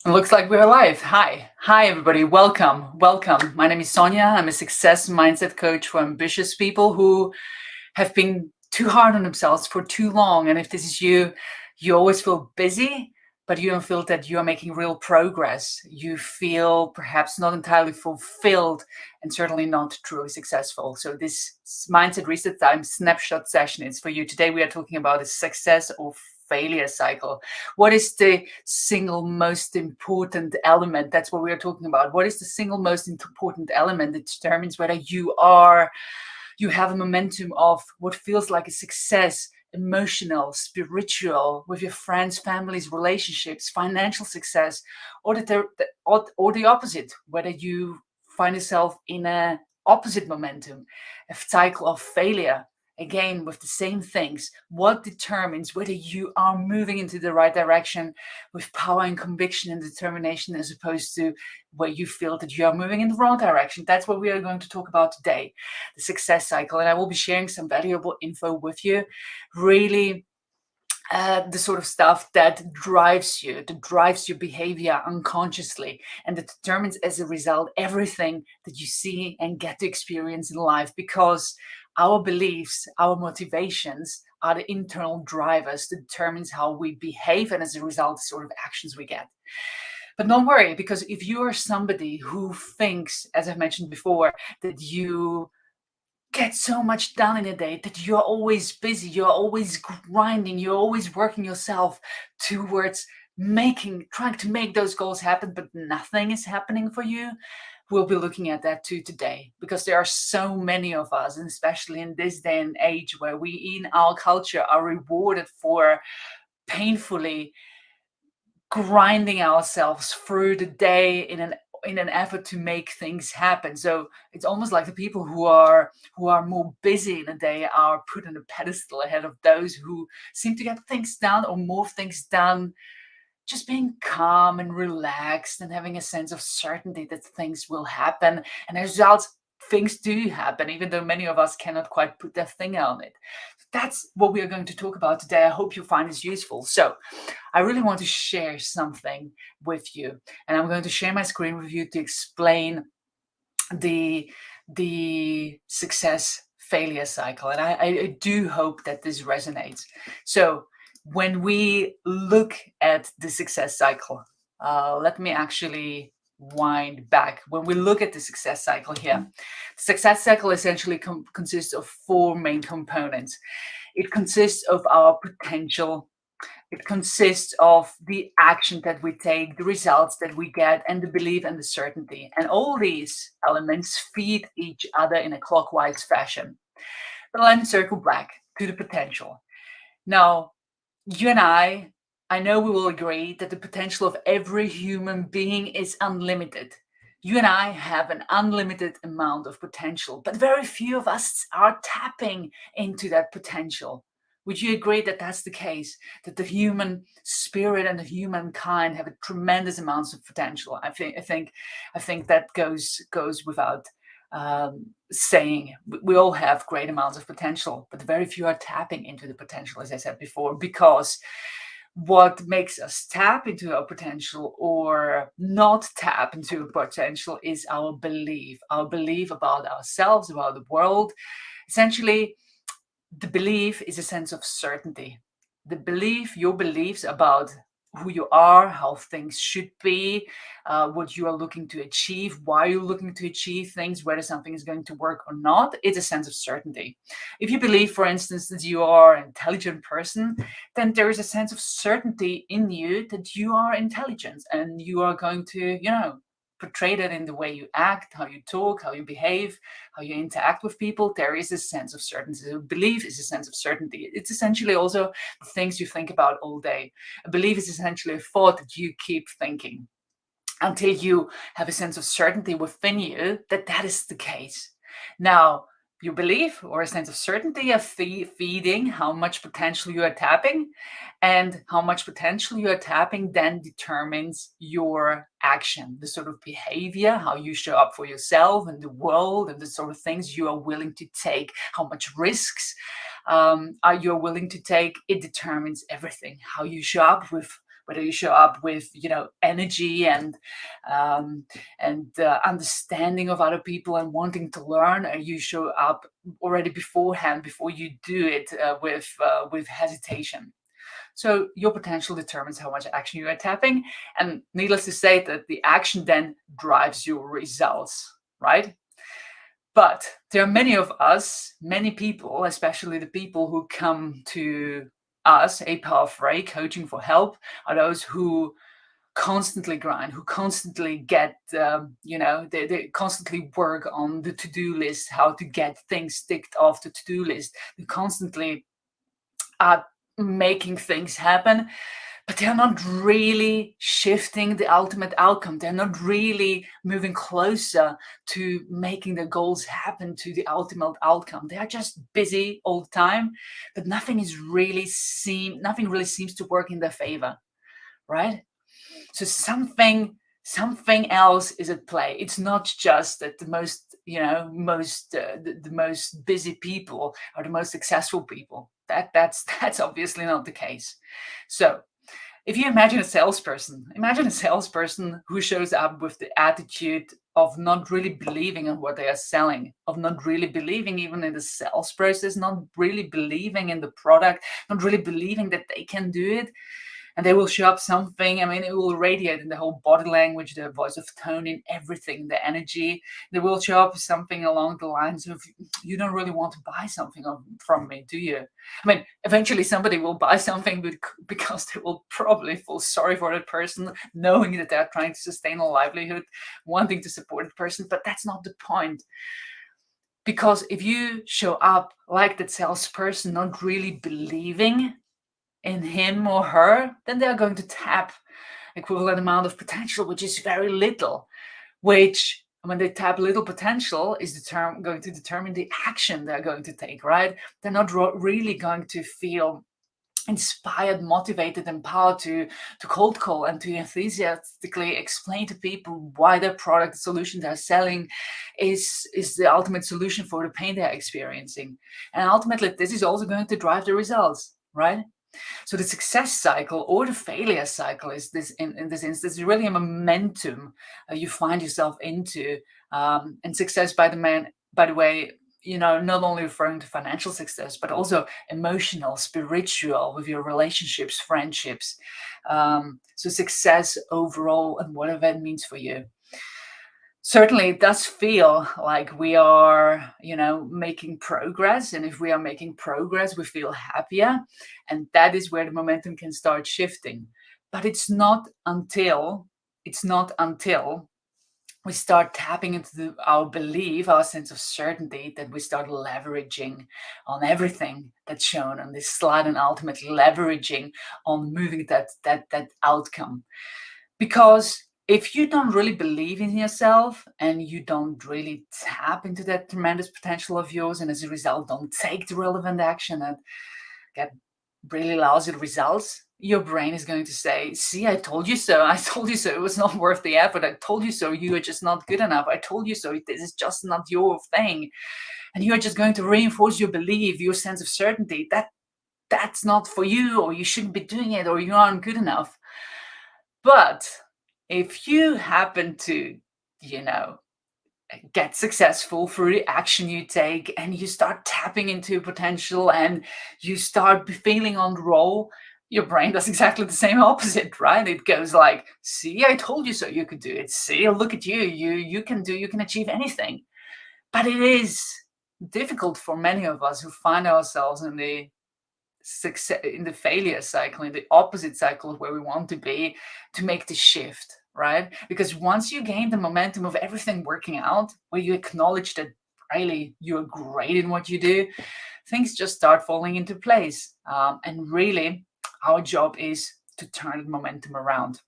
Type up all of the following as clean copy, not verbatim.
Looks like we're live. Hi, everybody. Welcome. My name is Sonia. I'm a success mindset coach for ambitious people who have been too hard on themselves for too long. And if this is you, you always feel busy, but you don't feel that you are making real progress. You feel perhaps not entirely fulfilled and certainly not truly successful. So this mindset reset time snapshot session is for you. Today we are talking about the success or failure cycle. What is the single most important element? That's what we are talking about. What is the single most important element that determines whether you have a momentum of what feels like a success, emotional, spiritual, with your friends, families, relationships, financial success, or the opposite, whether you find yourself in a opposite momentum, a cycle of failure, again with the same things. What determines whether you are moving into the right direction with power and conviction and determination, as opposed to where you feel that you are moving in the wrong direction? That's what we are going to talk about today, the success cycle. And I will be sharing some valuable info with you, really the sort of stuff that drives your behavior unconsciously, and that determines as a result everything that you see and get to experience in life, because our beliefs, our motivations are the internal drivers that determines how we behave, and as a result the sort of actions we get. But don't worry, because if you are somebody who thinks, as I've mentioned before, that you get so much done in a day, that you're always busy, you're always grinding, you're always working yourself towards trying to make those goals happen, but nothing is happening for you, we'll be looking at that too today, because there are so many of us, and especially in this day and age where we in our culture are rewarded for painfully grinding ourselves through the day in an effort to make things happen. So it's almost like the people who are more busy in a day are put on a pedestal ahead of those who seem to get things done or more things done, just being calm and relaxed and having a sense of certainty that things will happen. And as a result, things do happen, even though many of us cannot quite put their finger on it. That's what we are going to talk about today. I hope you find this useful. So I really want to share something with you, and I'm going to share my screen with you to explain the success failure cycle. And I do hope that this resonates. So when we look at the success cycle, let me actually wind back. When we look at the success cycle here, the success cycle essentially consists of four main components. It consists of our potential. It consists of the action that we take, the results that we get, and the belief and the certainty. And all these elements feed each other in a clockwise fashion. But let me circle back to the potential. Now, you and I know we will agree that the potential of every human being is unlimited. You and I have an unlimited amount of potential, but very few of us are tapping into that potential. Would you agree that that's the case? That the human spirit and the humankind have a tremendous amounts of potential? I think that goes without saying. We all have great amounts of potential, but very few are tapping into the potential, as I said before, because what makes us tap into our potential or not tap into potential is our belief about ourselves, about the world. Essentially, the belief is a sense of certainty. Your beliefs about who you are, how things should be, what you are looking to achieve, why you're looking to achieve things, whether something is going to work or not, it's a sense of certainty. If you believe, for instance, that you are an intelligent person, then there is a sense of certainty in you that you are intelligent and you are going to, portray that in the way you act, how you talk, how you behave, how you interact with people. There is a sense of certainty. So belief is a sense of certainty. It's essentially also the things you think about all day. A belief is essentially a thought that you keep thinking until you have a sense of certainty within you that that is the case. Now, your belief or a sense of certainty are feeding how much potential you are tapping, and how much potential you are tapping then determines your action, the sort of behavior, how you show up for yourself and the world, and the sort of things you are willing to take, how much risks are you willing to take. It determines everything. How you show up with whether you show up with, energy and understanding of other people and wanting to learn, or you show up already beforehand before you do it with hesitation. So your potential determines how much action you are tapping, and needless to say that the action then drives your results, right? But there are many of us, many people, especially the people who come to us, a pathway coaching for help, are those who constantly grind, who constantly get, they constantly work on the to-do list, how to get things ticked off the to-do list. They constantly are making things happen, but they're not really shifting the ultimate outcome. They're not really moving closer to making their goals happen, to the ultimate outcome. They are just busy all the time, but nothing really seems to work in their favor, right? So something else is at play. It's not just that the most busy people are the most successful people. That's obviously not the case. So if you imagine a salesperson who shows up with the attitude of not really believing in what they are selling, of not really believing even in the sales process, not really believing in the product, not really believing that they can do it, and they will show up something. I mean, it will radiate in the whole body language, the voice of tone, in everything, the energy. They will show up something along the lines of, you don't really want to buy something from me, do you? I mean, eventually somebody will buy something because they will probably feel sorry for that person, knowing that they're trying to sustain a livelihood, wanting to support the person, but that's not the point. Because if you show up like that salesperson, not really believing in him or her, then they are going to tap equivalent amount of potential, which is very little, which when they tap little potential is going to determine the action they're going to take, right? They're not really going to feel inspired, motivated, empowered to cold call and to enthusiastically explain to people why their product solution they're selling is the ultimate solution for the pain they're experiencing. And ultimately, this is also going to drive the results, right? So the success cycle or the failure cycle is this in this instance really a momentum you find yourself into, and success by the way, not only referring to financial success, but also emotional, spiritual, with your relationships, friendships. So success overall and whatever it means for you. Certainly it does feel like we are, making progress. And if we are making progress, we feel happier. And that is where the momentum can start shifting. But it's not until we start tapping into our belief, our sense of certainty, that we start leveraging on everything that's shown on this slide, and ultimately leveraging on moving that outcome. Because if you don't really believe in yourself and you don't really tap into that tremendous potential of yours, and as a result don't take the relevant action and get really lousy results, your brain is going to say, see, I told you so. I told you so. It was not worth the effort. I told you so. You are just not good enough. I told you so. This is just not your thing. And you are just going to reinforce your belief, your sense of certainty that that's not for you, or you shouldn't be doing it, or you aren't good enough. But if you happen to, get successful through the action you take, and you start tapping into potential and you start feeling on the roll, your brain does exactly the same opposite, right? It goes like, see, I told you so, you could do it. See, look at you, you can achieve anything. But it is difficult for many of us who find ourselves in the failure cycle, in the opposite cycle of where we want to be, to make the shift, right? Because once you gain the momentum of everything working out, where you acknowledge that really you're great in what you do, things just start falling into place. And really, our job is to turn the momentum around.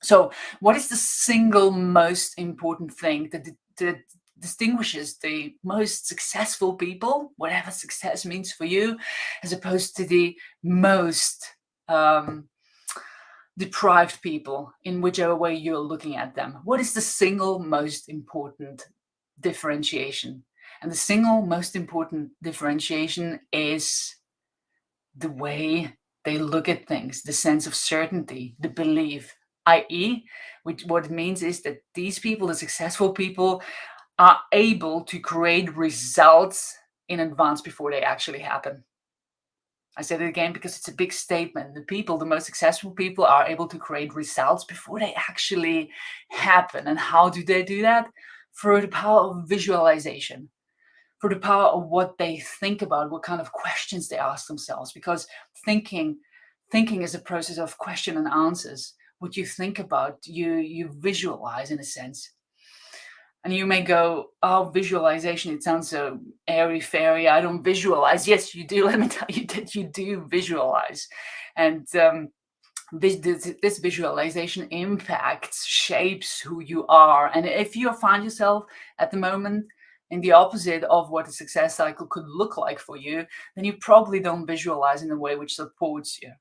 So what is the single most important thing that distinguishes the most successful people, whatever success means for you, as opposed to the most deprived people, in whichever way you're looking at them? What is the single most important differentiation? And the single most important differentiation is the way They look at things, the sense of certainty, the belief, i.e., which what it means is that these people, the successful people, are able to create results in advance before they actually happen. I said it again because it's a big statement. The most successful people are able to create results before they actually happen. And how do they do that? Through the power of visualization, through the power of what they think about, what kind of questions they ask themselves. Because thinking is a process of question and answers. What you think about, you visualize in a sense. And you may go, oh, visualization, it sounds so airy fairy. I don't visualize. Yes, you do. Let me tell you that you do visualize. And this visualization impacts, shapes who you are. And if you find yourself at the moment in the opposite of what a success cycle could look like for you, then you probably don't visualize in a way which supports you.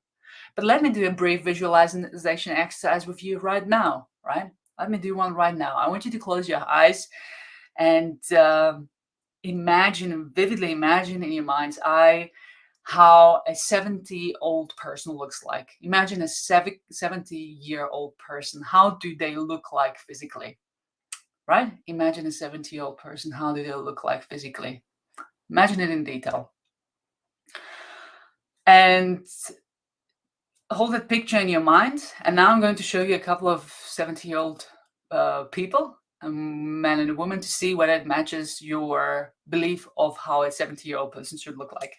But let me do a brief visualization exercise with you right now, right? Let me do one right now. I want you to close your eyes and vividly imagine in your mind's eye how a 70-year-old person looks like. Imagine a 70-year-old person. How do they look like physically? Right? Imagine a 70-year-old person. How do they look like physically? Imagine it in detail. And hold that picture in your mind. And now I'm going to show you a couple of 70-year-old people, a man and a woman, to see whether it matches your belief of how a 70-year-old person should look like.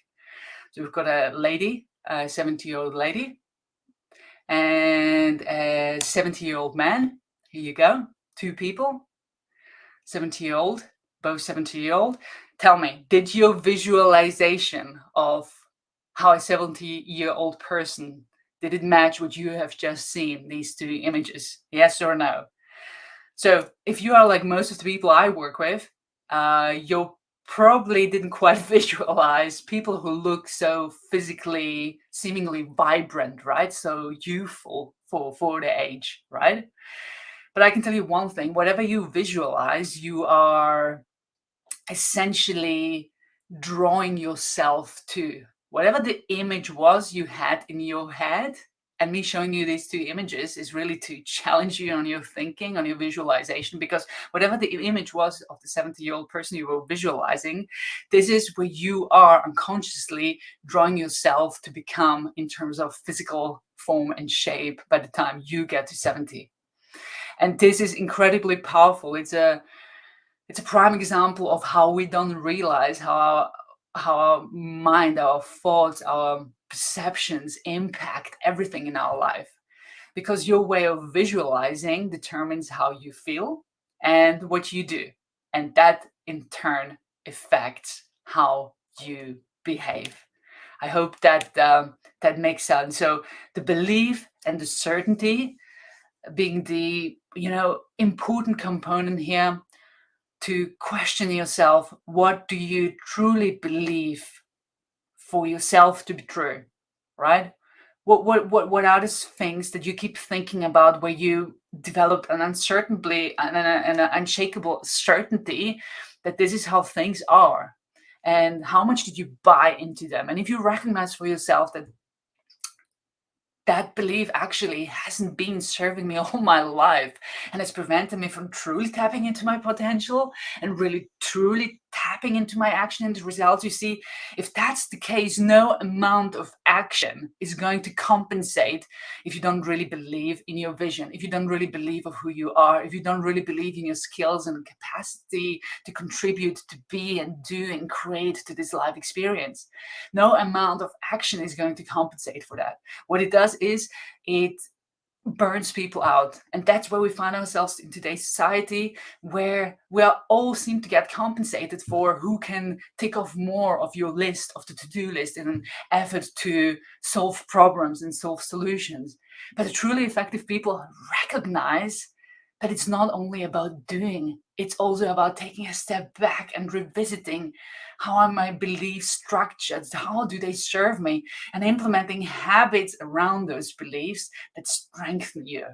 So we've got a lady, a 70-year-old lady, and a 70-year-old man. Here you go. Two people, 70-year-old, both 70-year-old. Tell me, did your visualization of how a 70-year-old person, did it match what you have just seen, these two images? Yes or no? So if you are like most of the people I work with, you'll probably didn't quite visualize people who look so physically, seemingly vibrant, right? So youthful for their age, right? But I can tell you one thing, whatever you visualize, you are essentially drawing yourself to. Whatever the image was you had in your head, and me showing you these two images is really to challenge you on your thinking, on your visualization, because whatever the image was of the 70-year-old person you were visualizing, this is where you are unconsciously drawing yourself to become in terms of physical form and shape by the time you get to 70. And this is incredibly powerful. It's a prime example of how we don't realize how our mind, our thoughts, our perceptions impact everything in our life. Because your way of visualizing determines how you feel and what you do. And that in turn affects how you behave. I hope that that makes sense. So the belief and the certainty being the important component here, to question yourself, what do you truly believe for yourself to be true, right? What are those things that you keep thinking about where you develop an an unshakable certainty that this is how things are, and how much did you buy into them? And if you recognize for yourself that that belief actually hasn't been serving me all my life and it's prevented me from truly tapping into my potential and really truly tapping into my action and the results. You see, if that's the case, no amount of action is going to compensate if you don't really believe in your vision, if you don't really believe of who you are, if you don't really believe in your skills and capacity to contribute, to be and do and create to this life experience. No amount of action is going to compensate for that. What it does is it burns people out. And that's where we find ourselves in today's society, where we all seem to get compensated for who can tick off more of your list, of the to-do list, in an effort to solve problems and solve solutions. But the truly effective people recognize that it's not only about doing, it's also about taking a step back and revisiting how are my beliefs structured, how do they serve me, and implementing habits around those beliefs that strengthen you.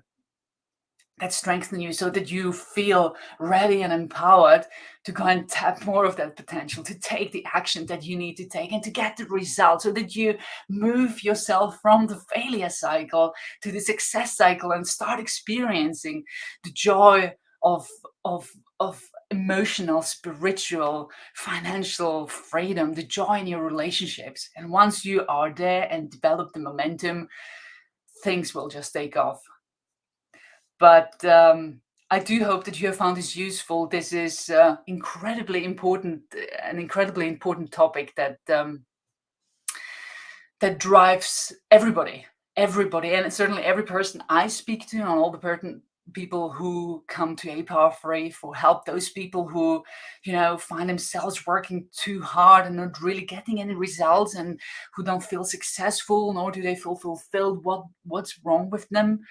that strengthen you so that you feel ready and empowered to go and tap more of that potential, to take the action that you need to take and to get the result, so that you move yourself from the failure cycle to the success cycle and start experiencing the joy of of of emotional, spiritual, financial freedom, the joy in your relationships. And once you are there and develop the momentum, things will just take off. But I do hope that you have found this useful. This is incredibly important, an incredibly important topic that that drives everybody, and certainly every person I speak to, and all the people who come to A Power Free for help. Those people who, find themselves working too hard and not really getting any results, and who don't feel successful, nor do they feel fulfilled. What's wrong with them?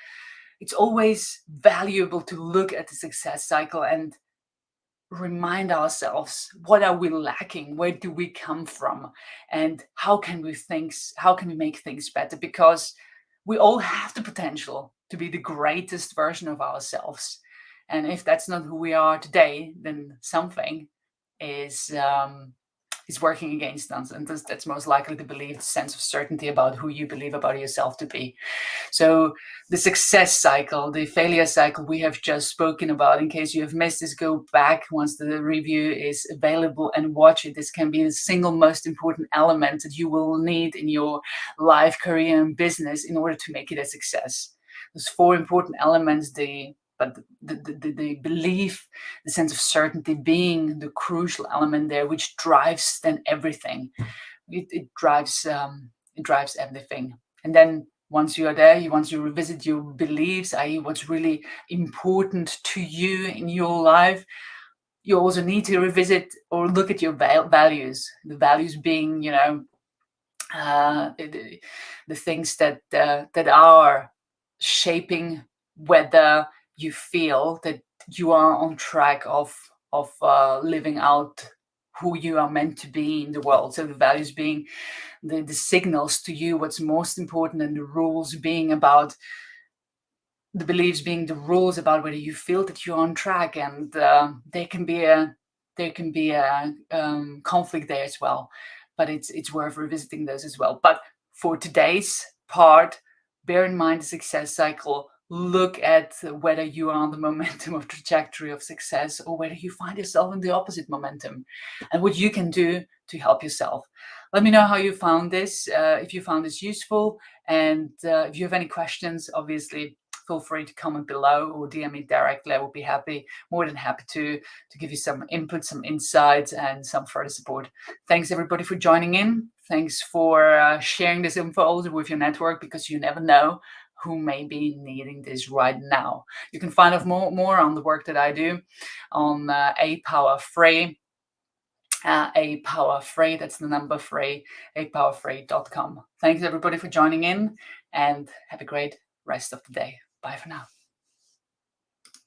It's always valuable to look at the success cycle and remind ourselves, what are we lacking, where do we come from, and how can we make things better, because we all have the potential to be the greatest version of ourselves. And if that's not who we are today, then something is working against us, and that's most likely the belief, sense of certainty about who you believe about yourself to be. So the success cycle, the failure cycle we have just spoken about. In case you have missed this, go back once the review is available and watch it. This can be the single most important element that you will need in your life, career, and business in order to make it a success. There's four important elements, but the belief, the sense of certainty being the crucial element there, which drives then everything. It drives everything. And then once you are there, once you revisit your beliefs, i.e. what's really important to you in your life, you also need to revisit or look at your values. The values being, the things that are shaping whether you feel that you are on track of living out who you are meant to be in the world. So the values being the signals to you what's most important, and the rules being about the beliefs being the rules about whether you feel that you're on track. And there can be a conflict there as well, but it's worth revisiting those as well. But for today's part, bear in mind the success cycle. Look at whether you are on the momentum of trajectory of success, or whether you find yourself in the opposite momentum, and what you can do to help yourself. Let me know how you found this, if you found this useful, and if you have any questions, obviously feel free to comment below or DM me directly. I will be more than happy to give you some input, some insights, and some further support. Thanks everybody for joining in. Thanks for sharing this info also with your network, because you never know who may be needing this right now. You can find out more on the work that I do on A Power Free. A Power Free, that's the number free, apowerfree.com. Thanks everybody for joining in, and have a great rest of the day. Bye for now.